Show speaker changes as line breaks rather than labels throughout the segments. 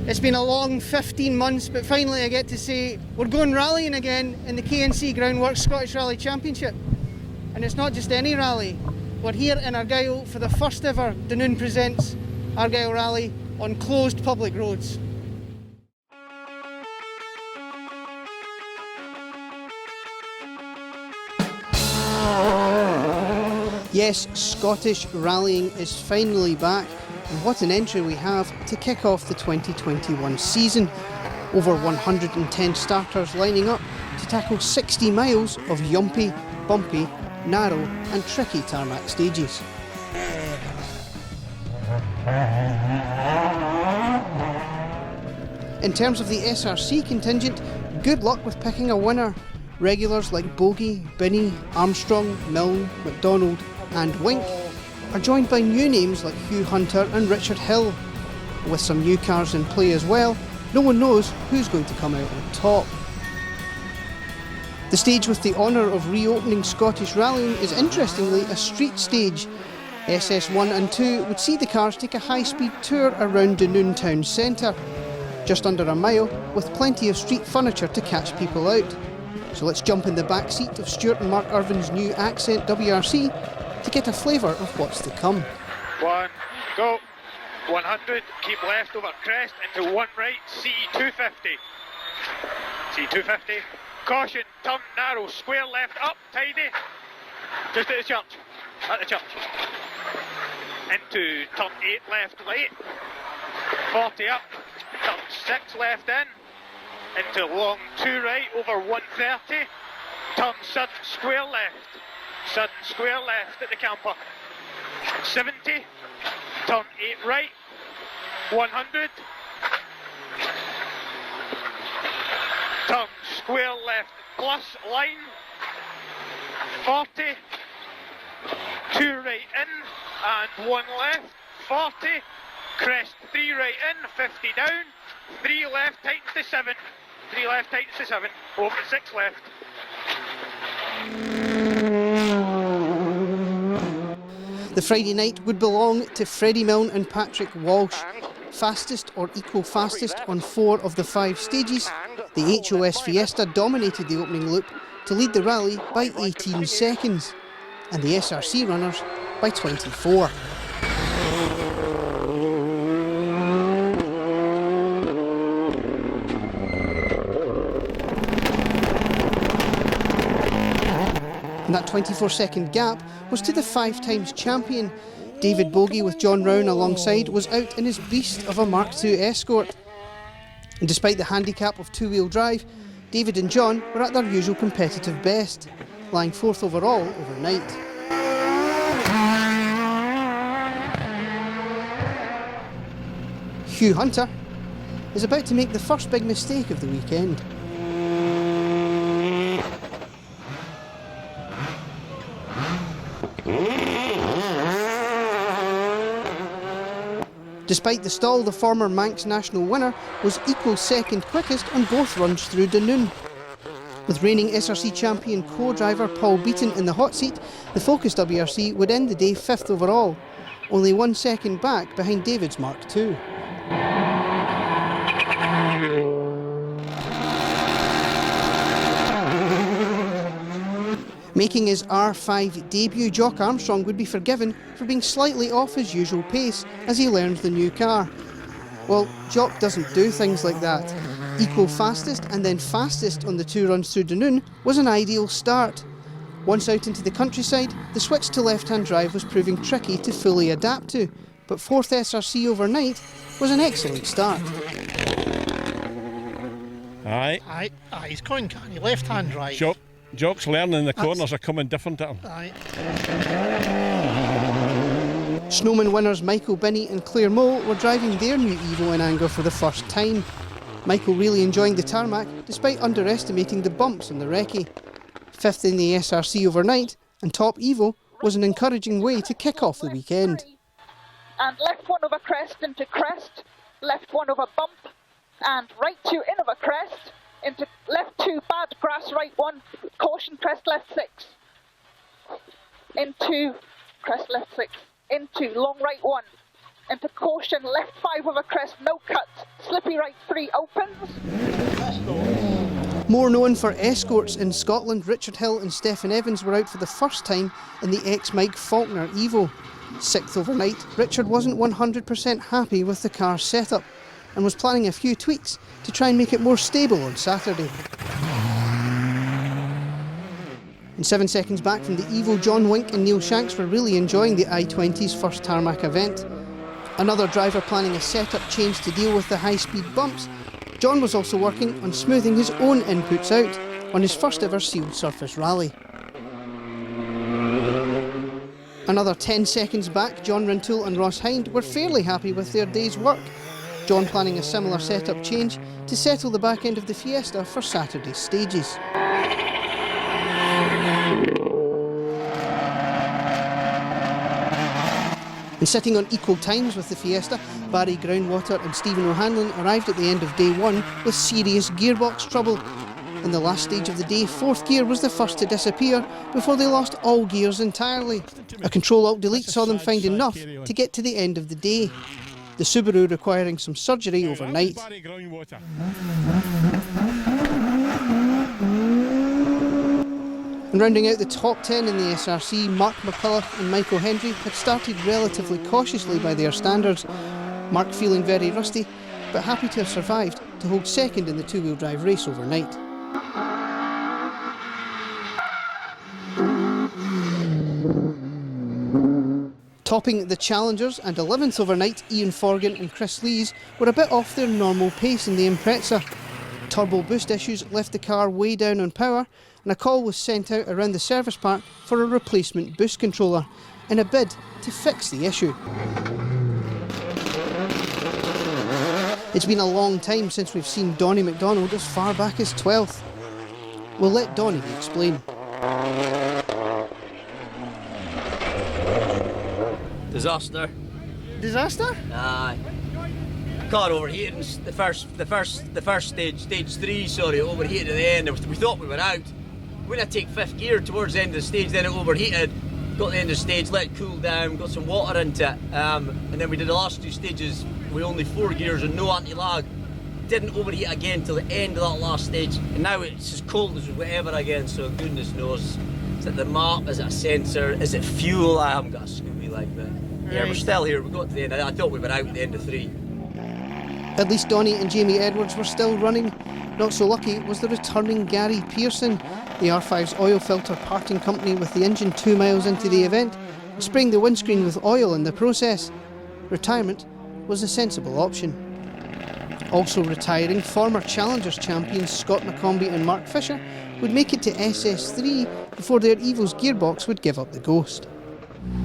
It's been a long 15 months, but finally I get to say we're going rallying again in the KNC Groundworks Scottish Rally Championship. And it's not just any rally. We're here in Argyll for the first ever Dunoon Presents Argyll Rally on closed public roads. Yes, Scottish rallying is finally back, and what an entry we have to kick off the 2021 season. Over 110 starters lining up to tackle 60 miles of yumpy, bumpy, narrow and tricky tarmac stages. In terms of the SRC contingent, good luck with picking a winner. Regulars like Bogey, Binney, Armstrong, Milne, MacDonald and Wink are joined by new names like Hugh Hunter and Richard Hill. With some new cars in play as well, no one knows who's going to come out on top. The stage with the honour of reopening Scottish rallying is interestingly a street stage. SS1 and 2 would see the cars take a high-speed tour around Dunoon town centre, just under a mile, with plenty of street furniture to catch people out. So let's jump in the back seat of Stuart and Mark Irvin's new Accent WRC to get a flavour of what's to come.
One, go. 100, keep left over crest into one right, C250. C250. Caution, turn narrow, square left, up, tidy. Just at the church. At the church. Into turn 8 left, light. 40 up. Turn 6 left in. Into long 2 right over 130. Turn sudden square left. Sudden square left at the camper. 70. Turn 8 right. 100. Turn square left plus line. 40. 2 right in and 1 left. 40. Crest 3 right in, 50 down. 3 left tightens to 7. 3 left tightens to 7. Over 6 left.
The Friday night would belong to Freddie Milne and Patrick Walsh. Fastest or equal fastest on 4 of the 5 stages, the HOS Fiesta dominated the opening loop to lead the rally by 18 seconds, and the SRC runners by 24. And that 24-second gap was to the 5 times champion. David Bogey, with John Rowan alongside, was out in his beast of a Mark II Escort. And despite the handicap of 2-wheel drive, David and John were at their usual competitive best, lying 4th overall overnight. Hugh Hunter is about to make the first big mistake of the weekend. Despite the stall, the former Manx national winner was equal second quickest on both runs through Dunoon. With reigning SRC champion co-driver Paul Beaton in the hot seat, the Focus WRC would end the day 5th overall, only 1 second back behind David's Mark II. Making his R5 debut, Jock Armstrong would be forgiven for being slightly off his usual pace as he learned the new car. Well, Jock doesn't do things like that. Equal fastest and then fastest on the 2 runs through Dunoon was an ideal start. Once out into the countryside, the switch to left-hand drive was proving tricky to fully adapt to, but 4th SRC overnight was an excellent start.
Aye, he's going canny, left-hand drive.
Jock's learning the corners are coming different at him.
Aye.
Snowman winners Michael Binney and Claire Mole were driving their new Evo in anger for the first time. Michael really enjoying the tarmac despite underestimating the bumps on the recce. 5th in the SRC overnight and top Evo was an encouraging way to kick off the weekend.
And left 1 over crest into crest, left 1 over bump, and right 2 in over crest, into left 2 bad grass, right 1, caution crest left 6, into crest left 6, into long right 1, into caution left 5 over crest, no cut, slippy right 3 opens.
More known for escorts in Scotland, Richard Hill and Stephen Evans were out for the first time in the ex-Mike Faulkner Evo. 6th overnight, Richard wasn't 100% happy with the car's setup and was planning a few tweaks to try and make it more stable on Saturday. And 7 seconds back from the Evo, John Wink and Neil Shanks were really enjoying the I-20's first Tarmac event. Another driver planning a setup change to deal with the high-speed bumps. John was also working on smoothing his own inputs out on his first ever sealed surface rally. Another 10 seconds back, John Rintoul and Ross Hind were fairly happy with their day's work. John planning a similar setup change to settle the back end of the Fiesta for Saturday's stages. And sitting on equal times with the Fiesta, Barry Groundwater and Stephen O'Hanlon arrived at the end of day one with serious gearbox trouble. In the last stage of the day, 4th gear was the first to disappear before they lost all gears entirely. A Control-Alt-Delete saw them find enough to get to the end of the day. The Subaru requiring some surgery overnight. And rounding out the top 10 in the SRC, Mark McCullough and Michael Hendry had started relatively cautiously by their standards. Mark feeling very rusty, but happy to have survived to hold second in the two-wheel drive race overnight. Topping the challengers and 11th overnight, Ian Forgan and Chris Lees were a bit off their normal pace in the Impreza. Turbo boost issues left the car way down on power, and a call was sent out around the service park for a replacement boost controller in a bid to fix the issue. It's been a long time since we've seen Donnie McDonald as far back as 12th. We'll let Donnie explain.
Disaster.
Disaster?
Aye. Car overheating. The first stage 3, sorry, overheated at the end. We thought we were out. When I take 5th gear towards the end of the stage, then it overheated. Got to the end of the stage, let it cool down, got some water into it, and then we did the last 2 stages with only 4 gears and no anti-lag. Didn't overheat again till the end of that last stage, and now it's as cold as whatever again, so goodness knows. Is it the map, is it a sensor, is it fuel? I haven't got a Scooby like that. Yeah, we're still here, we got to the end. I thought we were out at the end of 3.
At least Donnie and Jamie Edwards were still running. Not so lucky was the returning Gary Pearson, the R5's oil filter parting company with the engine 2 miles into the event, spraying the windscreen with oil in the process. Retirement was a sensible option. Also retiring, former Challengers champions Scott McCombie and Mark Fisher would make it to SS3 before their Evo's gearbox would give up the ghost.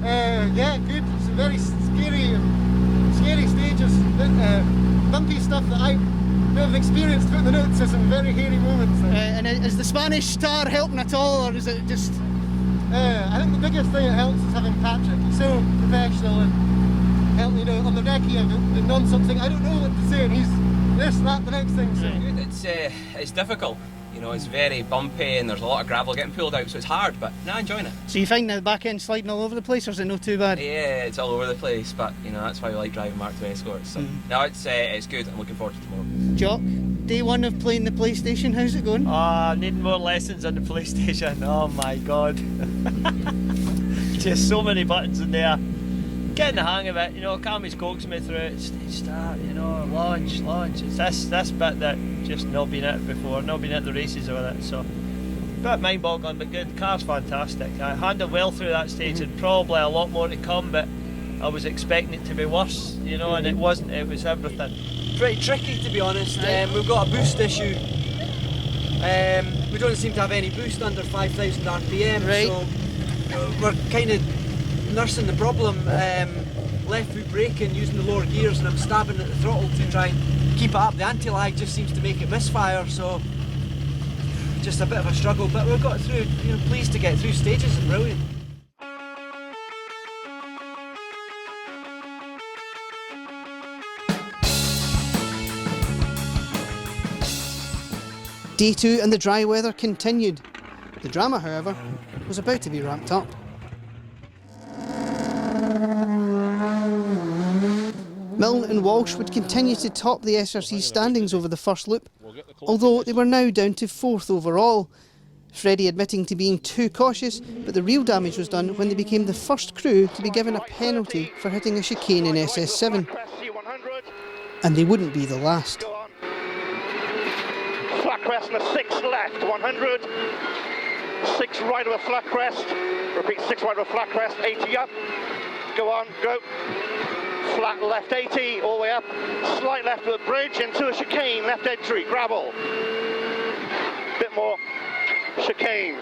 Yeah, good. It's a very scary stages. Bumpy stuff that I have experienced putting the notes. Some very hairy moments.
And is the Spanish star helping at all, or is it just...
I think the biggest thing that helps is having Patrick. He's so professional and helping, you know, on the recce of the non-something. I don't know what to say, and he's this, that, the next thing. So.
It's difficult. You know, it's very bumpy and there's a lot of gravel getting pulled out, so it's hard, but no, I'm enjoying it.
So you find the back end sliding all over the place, or is it not too bad?
Yeah, it's all over the place, but you know, that's why we like driving Mark II Escorts. So no, it's good. I'm looking forward to tomorrow.
Jock, day one of playing the PlayStation, how's it going?
Needing more lessons on the PlayStation. Oh my god. Just so many buttons in there. Getting the hang of it, you know, Cammy's coaxing me through it. Stage start, you know, launch. It's this bit that just not been at before, not been at the races with it, so. Bit mind-boggling, but good. The car's fantastic. I handled well through that stage and probably a lot more to come, but I was expecting it to be worse, you know, and it wasn't, it was everything.
Pretty tricky, to be honest. We've got a boost issue. We don't seem to have any boost under 5,000 RPM, so we're kind of nursing the problem. Left foot braking, using the lower gears, and I'm stabbing at the throttle to try and keep it up. The anti-lag just seems to make it misfire, so just a bit of a struggle, but we've got through, you know, pleased to get through stages and brilliant.
Day 2 and the dry weather continued. The drama, however, was about to be ramped up. Milne and Walsh would continue to top the SRC standings over the first loop, although they were now down to 4th overall. Freddie admitting to being too cautious, but the real damage was done when they became the first crew to be given a penalty for hitting a chicane in SS7. And they wouldn't be the last.
Flat crest and a 6 left, 100. 6 right of a flat crest. Repeat, 6 right of a flat crest, 80 up. Go on, go. Flat left 80, all the way up. Slight left of the bridge into a chicane, left entry, gravel. Bit more chicane.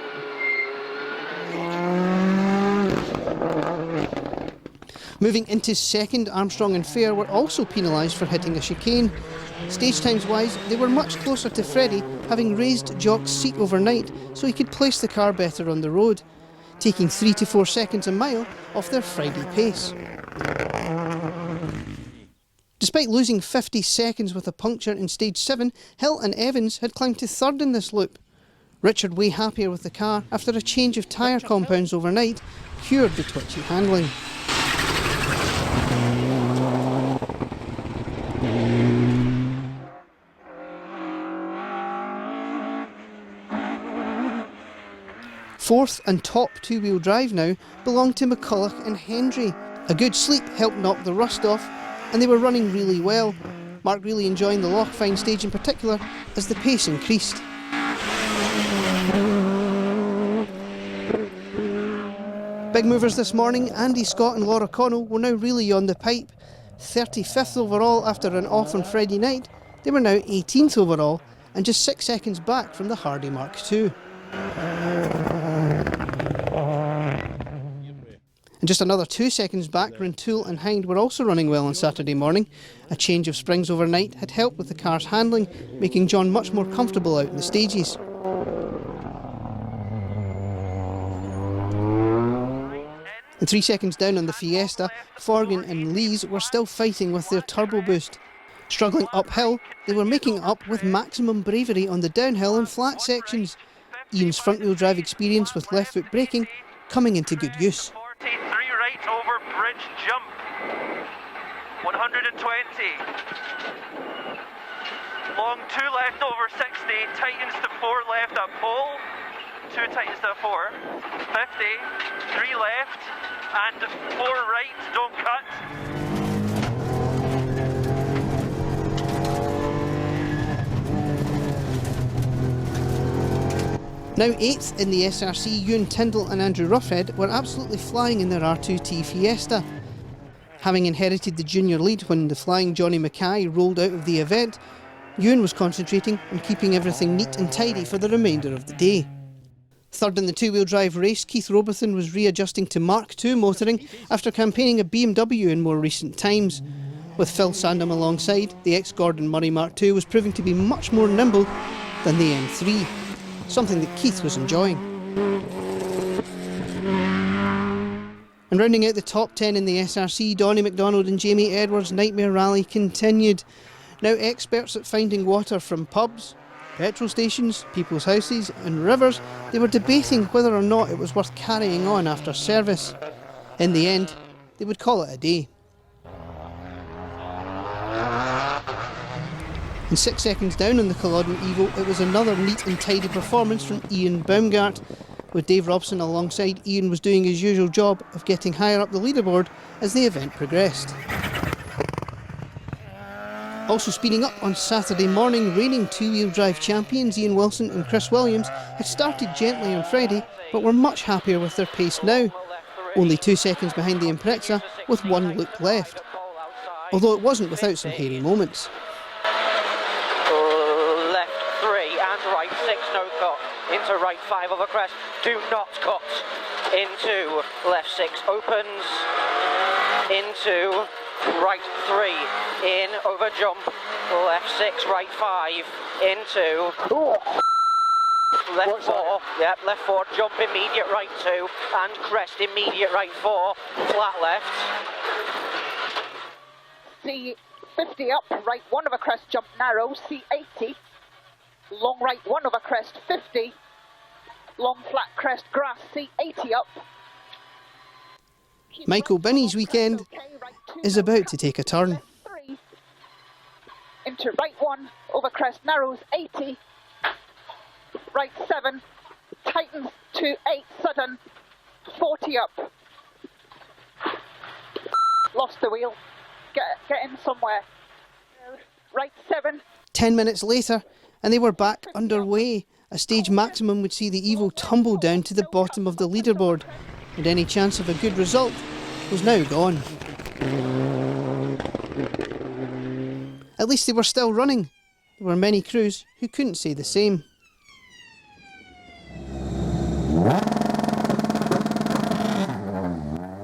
Moving into second, Armstrong and Fair were also penalised for hitting a chicane. Stage times wise, they were much closer to Freddie, having raised Jock's seat overnight so he could place the car better on the road, taking 3 to 4 seconds a mile off their Friday pace. Despite losing 50 seconds with a puncture in stage 7, Hill and Evans had climbed to 3rd in this loop. Richard, way happier with the car after a change of tyre compounds overnight, cured the twitchy handling. Fourth and top two-wheel drive now belonged to McCulloch and Hendry. A good sleep helped knock the rust off, and they were running really well. Mark really enjoying the Lochfine stage in particular as the pace increased. Big movers this morning, Andy Scott and Laura Connell were now really on the pipe. 35th overall after an off on Friday night, they were now 18th overall and just 6 seconds back from the Hardy Mark II. And just another 2 seconds back, Rintoul and Hind were also running well on Saturday morning. A change of springs overnight had helped with the car's handling, making John much more comfortable out in the stages. And 3 seconds down on the Fiesta, Forgan and Lees were still fighting with their turbo boost. Struggling uphill, they were making up with maximum bravery on the downhill and flat sections. Ian's front-wheel drive experience with left-foot braking coming into good use.
3 right over bridge jump. 120. Long 2 left over 60. Tightens to 4 left at pole. 2 tightens to 4. 50. 3 left. And 4 right. Don't cut.
Now 8th in the SRC, Ewan Tyndall and Andrew Roughhead were absolutely flying in their R2T Fiesta. Having inherited the junior lead when the flying Johnny Mackay rolled out of the event, Ewan was concentrating on keeping everything neat and tidy for the remainder of the day. Third in the two-wheel drive race, Keith Robertson was readjusting to Mark II motoring after campaigning a BMW in more recent times. With Phil Sandham alongside, the ex-Gordon Murray Mark II was proving to be much more nimble than the M3. Something that Keith was enjoying. And rounding out the top 10 in the SRC, Donnie McDonald and Jamie Edwards' Nightmare Rally continued. Now experts at finding water from pubs, petrol stations, people's houses and rivers, they were debating whether or not it was worth carrying on after service. In the end, they would call it a day. And 6 seconds down on the Culloden Evo, it was another neat and tidy performance from Ian Baumgart. With Dave Robson alongside, Ian was doing his usual job of getting higher up the leaderboard as the event progressed. Also speeding up on Saturday morning, reigning two-wheel drive champions Ian Wilson and Chris Williams had started gently on Friday, but were much happier with their pace now. Only 2 seconds behind the Impreza with 1 loop left. Although it wasn't without some hairy moments.
Left 3 and right 6, no cut. Into right 5 over crest, do not cut. Into left 6, opens. Into right 3, in over jump. Left 6, right 5, into. Left 4, yep, left 4, jump immediate right 2, and crest immediate right 4, flat left.
C50 up, right 1 over crest, jump narrow, C80. Long right 1 over crest, 50. Long flat crest, grass, C80 up.
Michael Binney's weekend is about to take a turn.
into right 1 over crest, narrows 80, right 7, tightens to 8 sudden, 40 up. Lost the wheel. Get in somewhere. Right 7.
10 minutes later, and they were back underway. A stage maximum would see the Evo tumble down to the bottom of the leaderboard, and any chance of a good result was now gone. At least they were still running. There were many crews who couldn't say the same.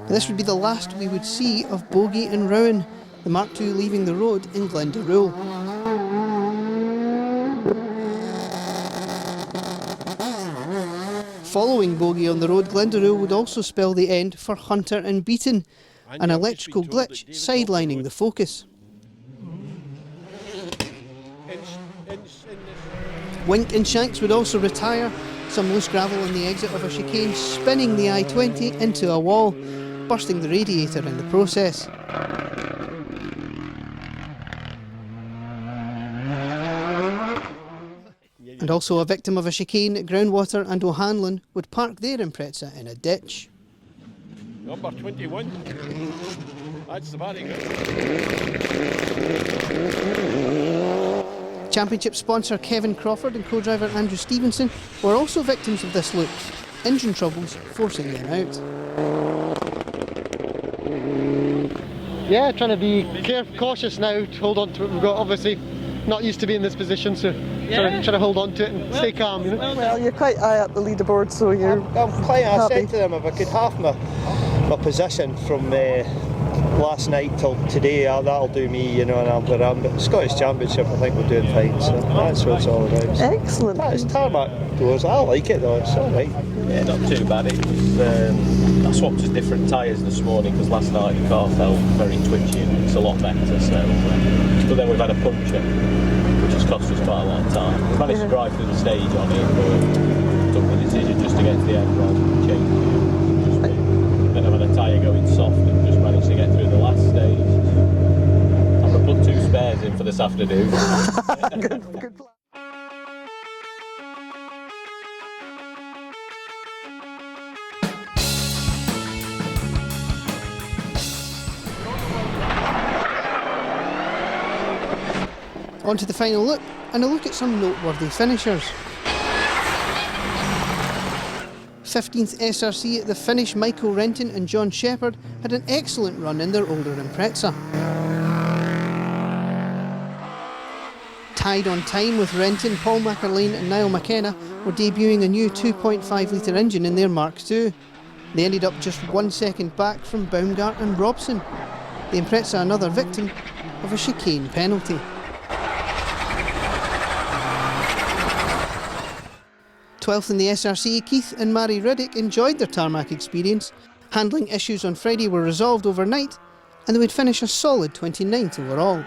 This would be the last we would see of Bogey and Rowan, the Mark II leaving the road in Glendaruel. Following Bogey on the road, Glendaruel would also spell the end for Hunter and Beaton, an electrical glitch sidelining the focus. Wink and Shanks would also retire, some loose gravel on the exit of a chicane spinning the I-20 into a wall, bursting the radiator in the process. And also a victim of a chicane at Groundwater and O'Hanlon would park their Impreza in a ditch.
Number 21. That's the very good.
Championship sponsor Kevin Crawford and co-driver Andrew Stevenson were also victims of this loop, engine troubles forcing them out.
Yeah, trying to be cautious now, to hold on to it. We've got obviously not used to being in this position, so trying to hold on to it and stay calm, you know.
Well, you're quite high up the leaderboard, so you're
I said to them, if I could half my position from last night till today, that'll do me, you know, and I'm where I'm. But Scottish Championship, I think we're doing fine, so that's what it's all about.
Excellent.
It's Tarmac doors. I like it though, it's alright.
Yeah, not too bad. It was, I swapped to different tyres this morning because last night the car felt very twitchy and it's a lot better, so. But then we've had a puncture, which has cost us quite a lot of time. We managed to drive through the stage on it, but took the decision just to get to the end rather than change it. Then I've had a tyre going soft and just managed to get through the last stage. I'm going to put 2 spares in for this afternoon.
Good plan.
On to the final look, and a look at some noteworthy finishers. 15th SRC at the finish, Michael Renton and John Shepherd had an excellent run in their older Impreza. Tied on time with Renton, Paul McArlane and Niall McKenna were debuting a new 2.5 litre engine in their Mark II. They ended up just 1 second back from Baumgart and Robson. The Impreza another victim of a chicane penalty. 12th in the SRC, Keith and Mary Riddick enjoyed their tarmac experience. Handling issues on Friday were resolved overnight, and they would finish a solid 29th overall.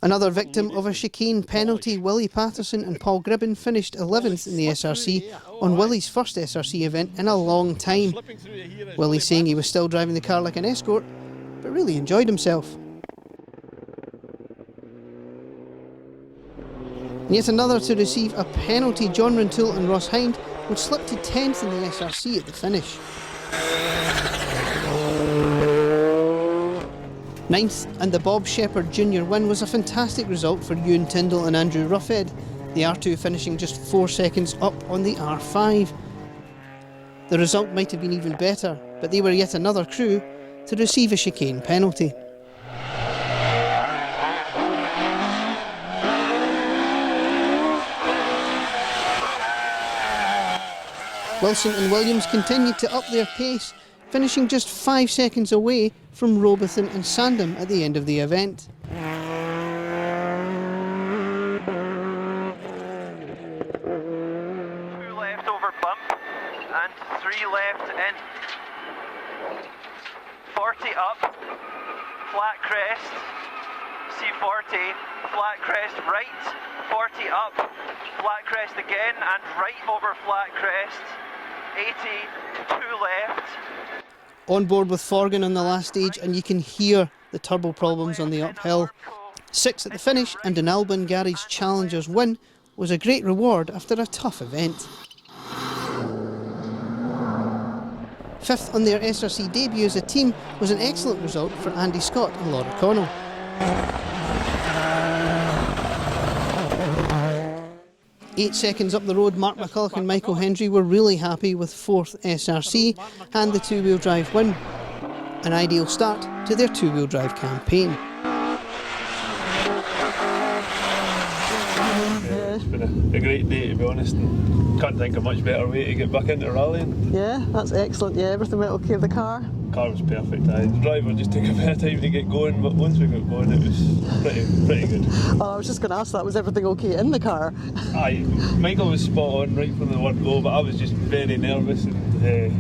Another victim of a chicane penalty, Willie Patterson and Paul Gribben finished 11th in the SRC on Willie's first SRC event in a long time. Willie saying he was still driving the car like an escort, but really enjoyed himself. And yet another to receive a penalty, John Rintoul and Ross Hind would slip to 10th in the SRC at the finish. 9th and the Bob Shepherd Jr. win was a fantastic result for Ewan Tyndall and Andrew Ruffhead, the R2 finishing just 4 seconds up on the R5. The result might have been even better, but they were yet another crew to receive a chicane penalty. Wilson and Williams continued to up their pace, finishing just 5 seconds away from Robathan and Sandham at the end of the event.
2 left over bump and 3 left in. 40 up, flat crest, C40, flat crest right, 40 up, flat crest again and right over flat crest. 80, 2 left.
On board with Forgan on the last stage, and you can hear the turbo problems on the uphill. 6th at the finish, and an Albin Garage Challengers win was a great reward after a tough event. 5th on their SRC debut as a team was an excellent result for Andy Scott and Laura Connell. 8 seconds up the road, Mark McCulloch and Michael Hendry were really happy with 4th SRC and the two-wheel drive win. An ideal start to their two-wheel drive campaign.
It's been a great day, to be honest, and can't think of a much better way to get back into rallying.
Yeah, that's excellent. Yeah, everything went okay with the car?
The car was perfect. The driver just took a bit of time to get going, but once we got going it was pretty good.
Oh, I was just going to ask that, was everything okay in the car?
Aye, Michael was spot on right from the word go, but I was just very nervous and it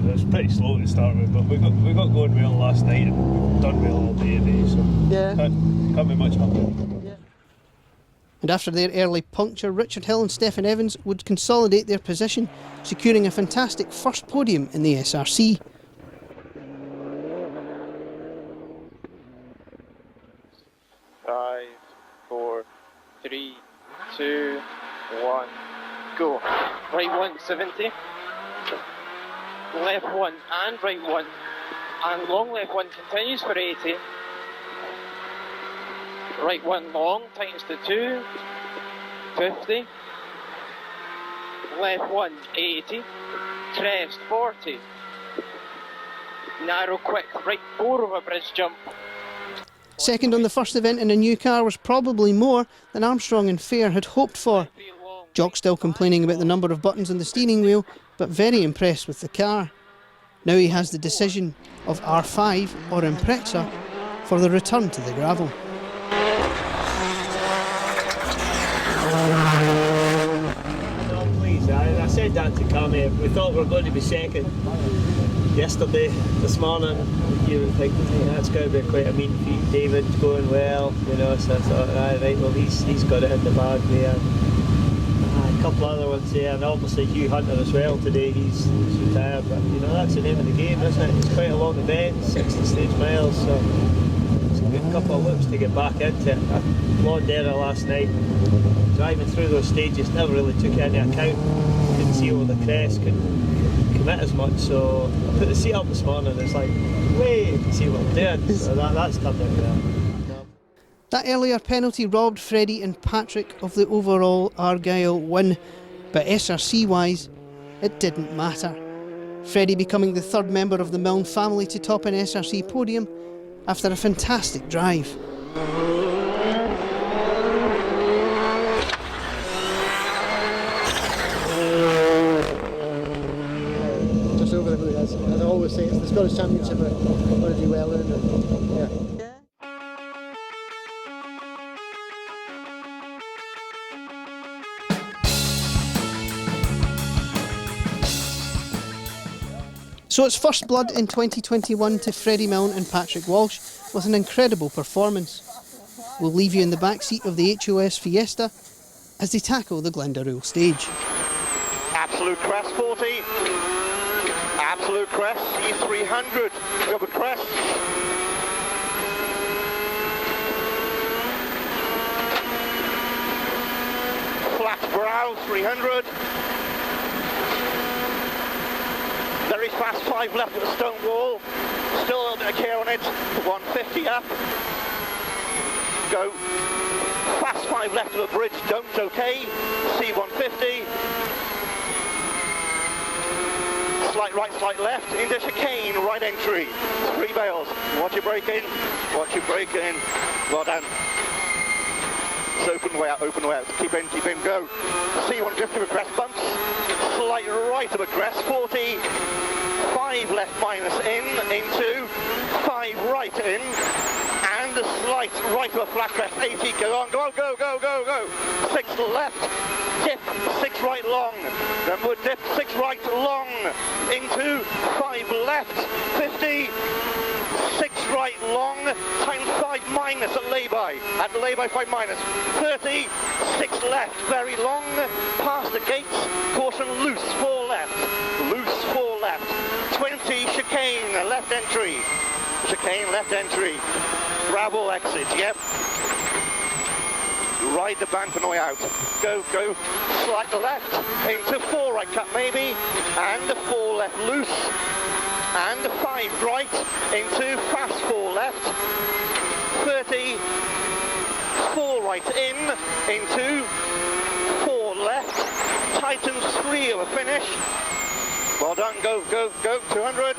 was pretty slow to start with, but we got going well last night and we've done well all day today, so
yeah.
Can't be much happier.
And after their early puncture, Richard Hill and Stephen Evans would consolidate their position, securing a fantastic first podium in the SRC.
Five, 4, 3, 2, 1, go. Right 1, 70. Left 1 and right 1. And long left 1 continues for 80. Right 1 long, tightens to 2, 50. Left 1, 80. Crest, 40. Narrow, quick, right 4 over bridge jump.
Second on the first event in a new car was probably more than Armstrong and Fair had hoped for. Jock still complaining about the number of buttons on the steering wheel, but very impressed with the car. Now he has the decision of R5 or Impreza for the return to the gravel.
No, please, I said that to Cammy. We thought we were going to be second yesterday. This morning, you would think, hey, that's going to be quite a mean feat. David's going well, you know, so I thought, right, well, he's got it in the bag there. A couple other ones there, and obviously Hugh Hunter as well today. He's retired, but you know, that's the name of the game, isn't it? It's quite a long event, 60 stage miles, so it's a good couple of loops to get back into it. I applaud Dara last night. Driving through those stages, never really took it into account. Couldn't see over the crest, couldn't commit as much, so I put the seat up this morning and it's like, wait, you can see what I'm doing, so that's turned out well.
That earlier penalty robbed Freddie and Patrick of the overall Argyll win, but SRC-wise, it didn't matter. Freddie becoming the third member of the Milne family to top an SRC podium after a fantastic drive.
Just over the moon, as I always say, it's the Scottish Championship I want to do well in, and yeah.
So it's first blood in 2021 to Freddie Milne and Patrick Walsh with an incredible performance. We'll leave you in the back seat of the HOS Fiesta as they tackle the Glendaruel stage.
Absolute crest 40. Absolute crest E300. Go good crest. Flat brow 300. Very fast 5 left at the stone wall. Still a little bit of care on it. 150 up. Go. Fast 5 left of the bridge. Don't okay. C150. Slight right, slight left. Into chicane. Right entry. 3 bales. Watch your brake in. Watch your brake in. Well done. It's open way out, open way out. Keep in, go. C150 with crest bumps. Slight right of a crest, 40. 5 left minus in, into. 5 right in. And a slight right of a flat crest, 80. Go on, go, go, go, go, go. 6 left. Dip, 6 right long. Then we'll dip, 6 right long. Into 5 left, 50. 6 right long, times 5 minus at lay-by. At lay-by 5 minus. 30, 6 left, very long, past the gates, caution loose, 4 left. Loose, 4 left. 20, chicane, left entry. Chicane, left entry. Gravel exit, yep. Ride the bank on the way out. Go, go, slight left, into 4 right cut maybe, and 4 left loose, and 5 right, into fast 4 left, 30, 4 right into 4 left, tightens 3 over finish. Well done, go, go, go, 200.